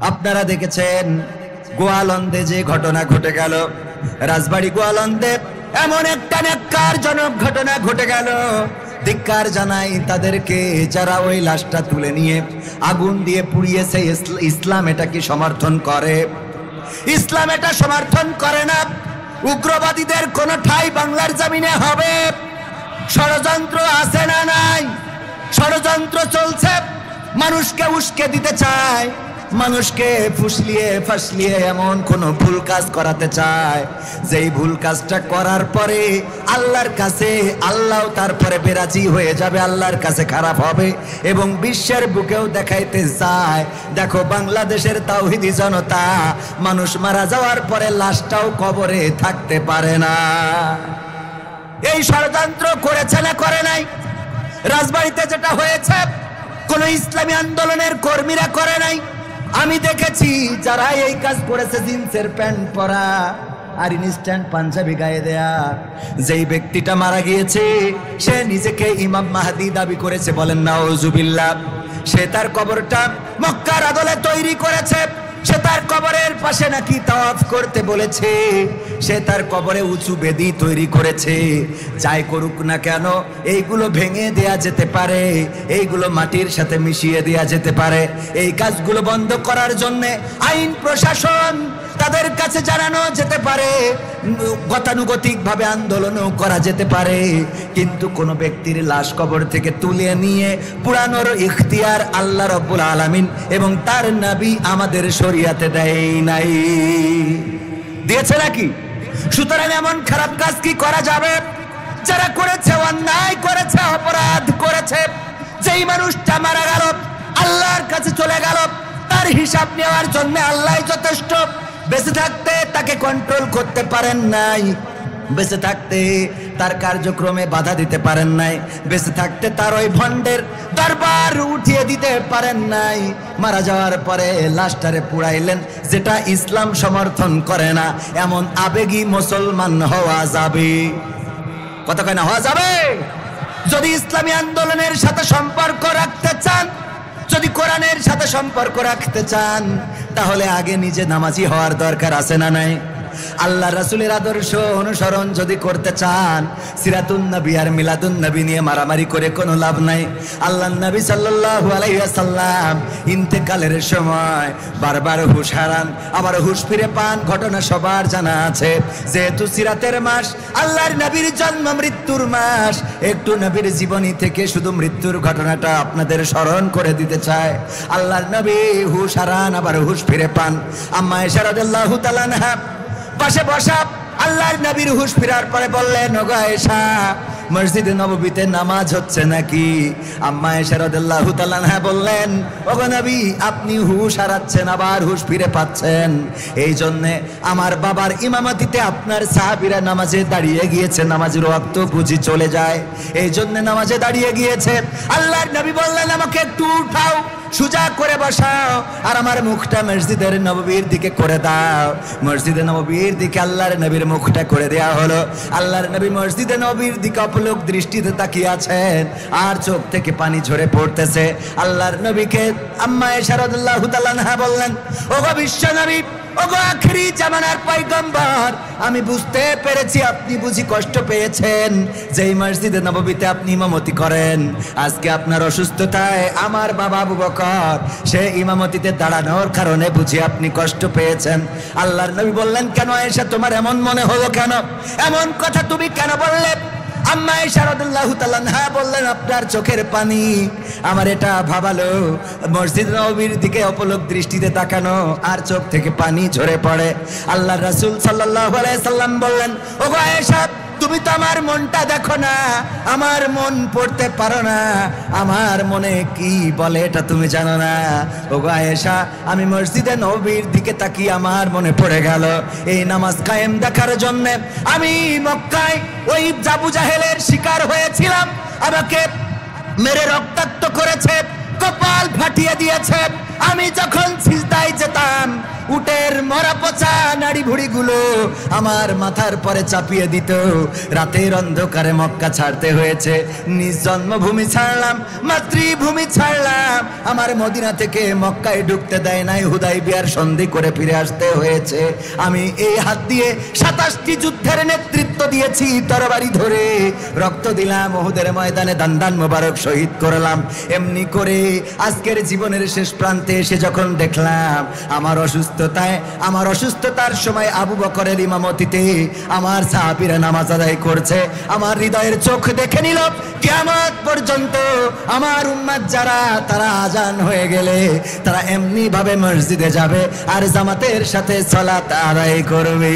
আপনারা দেখেছেন গোয়ালন্দে যে ঘটনা ঘটে গেল, রাজবাড়ী গোয়ালন্দে এমন একটা ন্যাক্কারজনক ঘটনা ঘটে গেল। ধিক্কার জানাই তাদেরকে যারা ওই লাশটা তুলে নিয়ে আগুন দিয়ে পুড়িয়েছে। ইসলাম এটা কি সমর্থন করে? ইসলাম এটা সমর্থন করে না। উগ্রবাদীদের কোন ঠাঁই বাংলার জমিনে হবে? ষড়যন্ত্র আছে না নাই? ষড়যন্ত্র চলছে, মানুষকে উস্কে দিতে চায়, মানুষকে ফুসলিয়ে ফাসলিয়ে এমন কোন ভুল কাজ করাতে চায় যেই ভুল কাজটা করার পরে আল্লাহর কাছে আল্লাহ তারপরে বেরাজি হয়ে যাবে, আল্লাহর কাছে খারাপ হবে এবং বিশ্বের বুকেও দেখাইতে চায় দেখো বাংলাদেশের তাওহীদি জনতা মানুষ মারা যাওয়ার পরে লাশটাও কবরে থাকতে পারে না। এই ষড়যন্ত্র করেছে না করে নাই? রাজবাড়ীতে যেটা হয়েছে কোন ইসলামী আন্দোলনের কর্মীরা করে নাই। আমি দেখেছি যারা এই কাজ করেছে জিন্সের প্যান্ট পরা আর ইনস্ট্যান্ট পাঞ্জাবি গায়ে দেয়া। যেই ব্যক্তিটা মারা গিয়েছে সে নিজেকে ইমাম মাহদি দাবি করেছে, বলেন নাউজুবিল্লাহ। সে তার কবরটা মক্কার আদলে তৈরি করেছে, সে তার কবরের পাশে নাকি তাওয়াফ করতে বলেছে, সে তার কবরে উঁচু বেদি তৈরি করেছে। যাই করুক না কেন এইগুলো ভেঙে দেয়া যেতে পারে, এইগুলো মাটির সাথে মিশিয়ে দেয়া যেতে পারে। এই কাজগুলো বন্ধ করার জন্য আইন প্রশাসন তাদের কাছে জানানো যেতে পারে, গতানুগতিক ভাবে আন্দোলনও করা যেতে পারে, কিন্তু কোন ব্যক্তির লাশ কবর থেকে তুলে নিয়ে পুরানোর ইখতিয়ার আল্লাহ রাব্বুল আলামিন এবং তার নবী আমাদের শরীয়তে দেয় নাই। দিয়েছে নাকি? সুতরাং এমন খারাপ কাজ কি করা যাবে? যারা করেছে অন্যায় করেছে, অপরাধ করেছে, যেই মানুষটা মারা গেল আল্লাহর কাছে চলে গেল, তার হিসাব নেওয়ার জন্য আল্লাহই যথেষ্ট। বেঁচে থাকতে তাকে কন্ট্রোল করতে পারেন নাই, বেঁচে থাকতে তার কার্যক্রমে বাধা দিতে পারেন নাই, বেঁচে থাকতে তার ওই ভণ্ডের দরবার উঠিয়ে দিতে পারেন নাই। মারা যাওয়ার পরে লাশটারে পুড়াইলেন, যেটা ইসলাম সমর্থন করে না। এমন আবেগী মুসলমান হওয়া যাবে? কথা কয় না হওয়া যাবে? যদি ইসলামী আন্দোলনের সাথে সম্পর্ক রাখতে চান, যদি কোরআনের সাথে সম্পর্ক রাখতে চান, তাহলে আগে নিজে নামাজি হওয়ার দরকার আছে না নাই? আল্লাহ রাসূলের আদর্শ অনুসরণ যদি করতে চান, সিরাতুন নবী আর মিলাদুন নবী নিয়ে মারামারি করে কোনো লাভ নাই। আল্লাহর নবী সাল্লাল্লাহু আলাইহি ওয়াসাল্লাম ইন্তেকালের সময় বারবার হুঁশ হারান, আবার হুঁশ ফিরে পান, ঘটনা সবার জানা আছে। যেহেতু সিরাতের মাস, আল্লাহর নবীর জন্ম মৃত্যুর মাস, একটু নবীর জীবনী থেকে শুধু মৃত্যুর ঘটনাটা আপনাদের স্মরণ করে দিতে চায়। আল্লাহর নবী হুঁশ হারান, আবার হুঁশ ফিরে পান। আম্মা আয়েশা রাদিয়াল্লাহু তাআলা আনহা পাশে বসা আল্লাহর নবীর হুঁশ ফেরার পরে বললেন, ওগো আয়েশা, মসজিদে নববীতে নামাজ হচ্ছে নাকি? আম্মা আয়েশা রাদিয়াল্লাহু তাআলা আনহা বললেন, ওগো নবী, আপনি হুঁশ হারাচ্ছেন আবার হুঁশ ফিরে পাচ্ছেন, এই জন্যে আমার বাবার ইমামতিতে আপনার সাহাবীরা নামাজে দাঁড়িয়ে গিয়েছে, নামাজের ওয়াক্ত বুঝি চলে যায়, এই জন্য নামাজে দাঁড়িয়ে গিয়েছে। আল্লাহর নবী বললেন, আমাকে একটু উঠাও, সোজা করে বসাও, আর আমার মুখটা মসজিদের নববীর দিকে করে দাও। মসজিদে নববীর দিকে আল্লাহর নবীর মুখটা করে দেয়া হলো। আল্লাহর নবী মসজিদে নববীর দিকে অপলক দৃষ্টিতে তাকিয়ে আছেন, আর চোখ থেকে পানি ঝরে পড়তেছে। আল্লাহর নবীকে আম্মা আয়েশা রাদিয়াল্লাহু তাআলা আনহা বললেন, ওগো বিশ্ব নবী, ওগো আখিরি জামানার পয়গম্বর, আমি বুঝতে পেরেছি আপনি বুঝি কষ্ট পেয়েছেন যেই মসজিদে নববীতে আপনি ইমামতি করেন। আজকে আপনার অসুস্থতায় আমার বাবা আবু বকর সে ইমামতিতে দাঁড়ানোর কারণে বুঝি আপনি কষ্ট পেয়েছেন। আল্লাহর নবী বললেন, কেন আয়েশা, তোমার এমন মনে হলো কেন? এমন কথা তুমি কেন বললে? আম্মা আয়েশা রাদিয়াল্লাহু তাআলা আনহা বললেন, আপনার চোখের পানি আমার এটা ভাবালো, মসজিদ নববীর দিকে অপলক দৃষ্টিতে তাকানো আর চোখ থেকে পানি ঝরে পড়ে। আল্লাহর রাসূল সাল্লাল্লাহু আলাইহি সাল্লাম বললেন, ওগো আয়েশা, তুমি তো আমার মনটা দেখো না, আমার মন পড়তে পারো না, আমার মনে কি বলে এটা তুমি জানো না। ওগো আয়েশা, আমি মসজিদে নববীর দিকে তাকিয়ে আমার মনে পড়ে গেল এই নামাজ কায়েম দেখার জন্য আমি মক্কায় ওই আবু জাহেলের শিকার হয়েছিলাম, আমাকে মেরে রক্তাক্ত করেছে, কপাল ফাটিয়ে দিয়েছে। আমি যখন সিজদায় যেতাম উটের মরা পচা নাড়ি ভুড়িগুলো আমার মাথার পরে চাপিয়ে দিত। রাতের অন্ধকারে মক্কা ছাড়তে হয়েছে, নিজ জন্মভূমি ছাড়লাম, মাতৃভূমি ছাড়লাম, আমার মদিনা থেকে মক্কায় ঢুকতে দেয় নাই, হুদাইবিয়ার সন্ধি করে ফিরে আসতে হয়েছে। আমি এই হাত দিয়ে 27টি যুদ্ধের নেতৃত্ব দিয়েছি, তরবারি ধরে রক্ত দিলাম, উহুদের ময়দানে দান মোবারক শহীদ করলাম। এমনি করে আজকের জীবনের শেষ প্রান্তে এসে যখন দেখলাম আমার অসুস্থতার সময় আবু বকরের ইমামতিতে আমার সাহাবীরা নামাজ আদায় করছে, আমার হৃদয়ের চোখ দেখে নিল কিয়ামত পর্যন্ত আমার উম্মত যারা, তারা আজান হয়ে গেলে তারা এমনি ভাবে মসজিদে যাবে আর জামাতের সাথে সালাত আদায় করবে।